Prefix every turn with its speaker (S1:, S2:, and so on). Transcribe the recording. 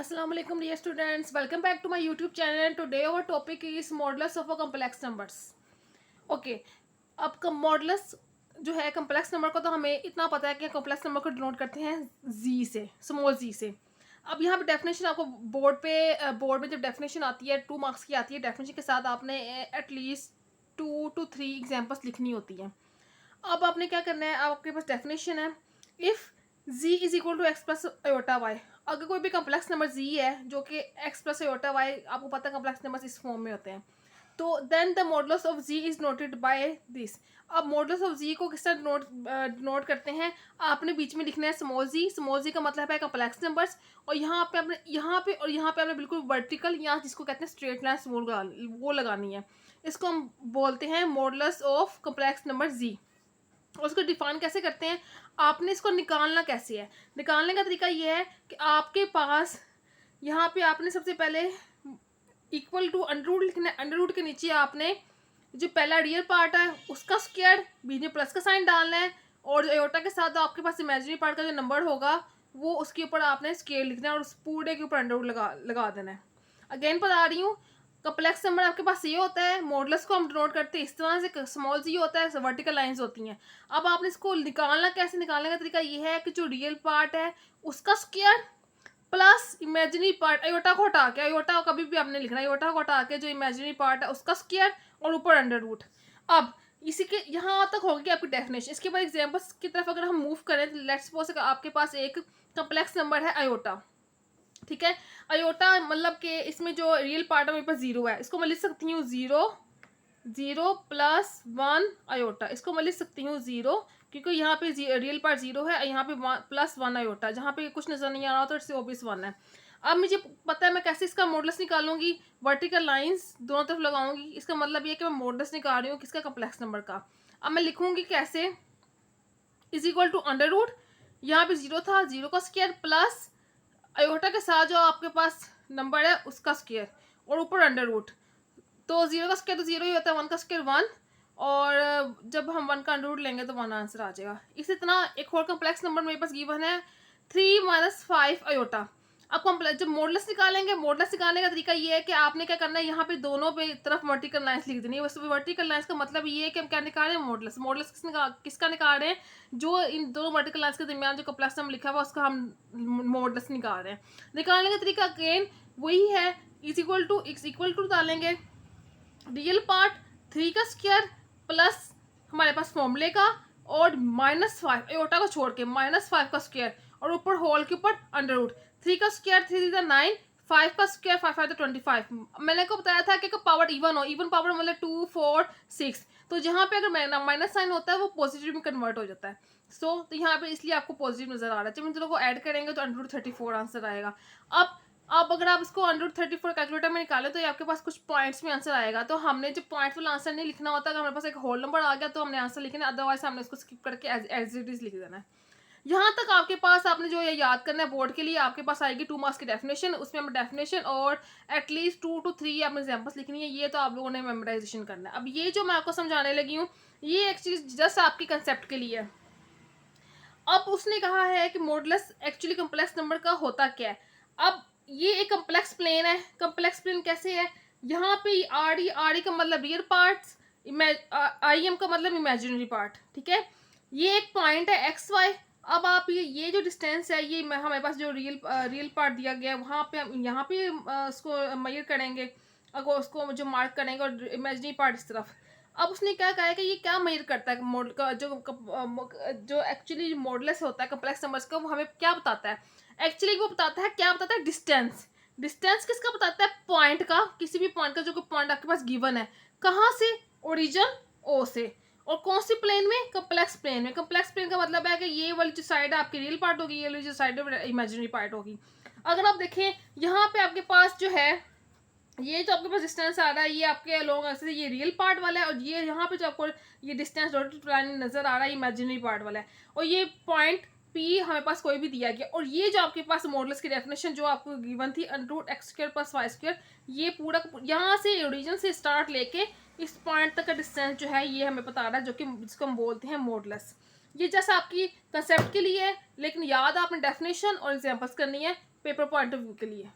S1: Assalamu alaikum dear students, welcome back to my YouTube channel. Today our topic is modulus of a complex numbers. Okay, अब modulus जो है complex number का तो हमें इतना पता है कि कम्प्लेक्स नंबर को डिनोट करते हैं जी से, स्मॉल जी से। अब यहाँ पे डेफिनेशन आपको बोर्ड में जब डेफिनेशन आती है 2 मार्क्स की आती है, डेफिनेशन के साथ आपने एटलीस्ट 2 to 3 एग्जाम्पल्स लिखनी होती हैं। अब आपने क्या करना है, आपके पास डेफिनेशन है if z is equal to x plus iota y. अगर कोई भी कम्प्लेक्स नंबर z है जो कि x प्लस अयोटा वाई, आपको पता है कम्प्लेक्स नंबर इस फॉर्म में होते हैं, तो then the modulus of z is noted by this. अब मॉडुलस ऑफ z को किस तरह नोट करते हैं, आपने बीच में लिखना है स्मॉल जी का मतलब है कम्प्लेक्स नंबर्स, और यहाँ पे आपने बिल्कुल वर्टिकल या जिसको कहते हैं स्ट्रेट लाइन वो लगानी है। इसको हम बोलते हैं modulus of complex number z। उसको डिफाइन कैसे करते हैं, आपने इसको निकालना कैसे है, निकालने का तरीका ये है कि आपके पास यहाँ पे आपने सबसे पहले इक्वल टू अंडर रूट लिखना है। अंडर रूट के नीचे आपने जो पहला रियल पार्ट है उसका स्क्वायर, बीच में प्लस का साइन डालना है, और अयोटा के साथ आपके पास इमेजिनरी पार्ट का जो नंबर होगा वो उसके ऊपर आपने स्केल लिखना है और उस पूरे के ऊपर अंडर रूट लगा देना है। अगेन बता रही हूँ, कम्प्लेक्स नंबर आपके पास ये होता है, मॉडुलस को हम डिनोट करते हैं इस तरह से, स्मॉल जी होता है, वर्टिकल लाइंस होती हैं। अब आपने इसको निकालना कैसे, निकालने का तरीका ये है कि जो रियल पार्ट है उसका square plus imaginary part, iota को हटा के, अयोटा कभी भी आपने लिखना है, अयोटा को हटा के जो इमेजिनरी पार्ट है उसका स्क्वायर और ऊपर अंडर रूट। अब इसी के यहाँ तक होगी आपकी डेफिनेशन। इसके बाद एग्जाम्पल्स की तरफ अगर हम मूव करें तो लेट्स सपोज आपके पास एक कम्प्लेक्स नंबर है अयोटा, ठीक है। अयोटा मतलब कि इसमें जो रियल पार्ट है मेरे पास 0 है, इसको मैं लिख सकती हूँ 0 प्लस 1 अयोटा, इसको मैं लिख सकती हूँ 0 क्योंकि यहाँ पे रियल पार्ट 0 है, यहाँ पे प्लस 1 अयोटा, जहाँ पे कुछ नजर नहीं आ रहा तो इससे ऑब्वियस 1 है। अब मुझे पता है मैं कैसे इसका मॉडुलस निकालूंगी, वर्टिकल लाइंस दोनों तरफ लगाऊंगी। इसका मतलब ये कि मैं मॉडुलस निकाल रही हूँ किसका, कम्प्लेक्स नंबर का। अब मैं लिखूंगी कैसे, is equal to under root, यहाँ पे 0 था, 0 का स्क्वायर प्लस अयोटा के साथ जो आपके पास नंबर है उसका स्क्वायर और ऊपर अंडर रूट। तो 0 का स्क्वायर तो 0 ही होता है, 1 का स्क्वायर 1, और जब हम 1 का अंडर रूट लेंगे तो 1 आंसर आ जाएगा। इसी तरह एक और कम्प्लेक्स नंबर मेरे पास गिवन है 3 - 5 अयोटा। अब जब मॉडुलस निकालेंगे, मॉडुलस निकालने का तरीका ये है कि आपने क्या करना है, यहाँ पे दोनों पे तरफ वर्टिकल लाइंस लिख देनी है। वैसे वर्टिकल लाइंस का मतलब ये है कि हम क्या निकाल रहे हैं, मॉडुलस। मॉडुलस किसका निकाल रहे हैं, जो इन दोनों वर्टिकल लाइंस के दरमियान जो कम्प्लेक्स नंबर लिखा हुआ उसका हम मॉडुलस निकाल रहे हैं। निकालने का तरीका अगेन वही है, इज इक्वल टू डालेंगे रियल पार्ट 3 का स्क्वायर प्लस हमारे पास फॉर्मूले का, और -5 अयोटा को छोड़ के -5 का स्क्वायर और ऊपर होल के ऊपर अंडर रूट। 3 का स्क्वायर 3 × 9, 5 का स्क्वायर 5 × 25। मैंने को बताया था कि पावर इवन हो, इवन पावर मतलब 2 4 6, तो जहाँ पे अगर माइनस साइन होता है वो पॉजिटिव में कन्वर्ट हो जाता है। तो यहाँ पे इसलिए आपको पॉजिटिव नजर आ रहा है। जब इन दोनों को ऐड करेंगे तो अंडर रूट 34 आंसर आएगा। अब अगर आप इसको अंडर रूट 34 कैलकुलेटर में निकालें तो ये आपके पास कुछ पॉइंट्स में आंसर आएगा। तो हमने जो पॉइंट वाला आंसर नहीं लिखना होता, अगर हमारे पास एक होल नंबर आ गया तो हमने आंसर लिखना है, अदरवाइज हमने इसको स्किप करके एज इट इज लिख देना है। यहाँ तक आपके पास आपने जो ये याद करना है बोर्ड के लिए, आपके पास आएगी 2 मार्क्स की डेफिनेशन, उसमें हमें डेफिनेशन और एटलीस्ट 2 to 3 आपने एग्जाम्पल्स लिखनी है। ये तो आप लोगों ने मेमोराइजेशन करना है। अब ये जो मैं आपको समझाने लगी हूँ ये एक चीज़ जस्ट आपकी कंसेप्ट के लिए है। अब उसने कहा है कि मॉडुलस एक्चुअली कम्प्लेक्स नंबर का होता क्या है। अब ये एक कम्प्लेक्स प्लेन है। कम्प्लेक्स प्लेन कैसे है, यहाँ पे आर ई का मतलब रियल पार्ट्स, आई एम का मतलब इमेजिनरी पार्ट, ठीक है। ये एक पॉइंट है एक्स वाई। अब आप ये जो डिस्टेंस है ये हमारे पास जो रियल पार्ट दिया गया है वहाँ पे हम यहाँ पे उसको मेजर करेंगे, अगर उसको जो मार्क करेंगे, और इमेजिनरी पार्ट इस तरफ। अब उसने क्या कहा है कि ये क्या मेजर करता है, मॉडल का जो एक्चुअली मॉडुलस होता है कम्प्लेक्स नंबर्स का, वो हमें क्या बताता है, एक्चुअली वो बताता है, क्या बताता है, डिस्टेंस। डिस्टेंस किसका बताता है, पॉइंट का, किसी भी पॉइंट का जो पॉइंट आपके पास गिवन है, कहाँ से, ओरिजिन ओ से, और कौन सी प्लेन में, कम्प्लेक्स प्लेन में। कम्प्लेक्स प्लेन का मतलब है कि ये वाली जो साइड है आपकी रियल पार्ट होगी, ये वाली जो साइड है इमेजिनरी पार्ट होगी। अगर आप देखें यहाँ पे आपके पास जो है ये जो आपके पास डिस्टेंस आ रहा है ये आपके अलोंग ऐसे ये रियल पार्ट वाला है, और ये यहाँ पे जो आपको ये डिस्टेंस डॉटेड लाइन नजर आ रहा है इमेजिनरी पार्ट वाला है, और ये पॉइंट पी हमारे पास कोई भी दिया गया। और ये जो आपके पास मॉडुलस की डेफिनेशन जो आपको गिवन थी √x² + y², ये पूरा यहाँ से ओरिजिन से स्टार्ट लेके इस पॉइंट तक का डिस्टेंस जो है ये हमें बता रहा है, जो कि जिसको हम बोलते हैं मॉडुलस। ये जैसा आपकी कंसेप्ट के लिए है, लेकिन याद आपने डेफिनेशन और एग्जाम्पल्स करनी है। पेपर पॉइंट ऑफ व्यू के लिए।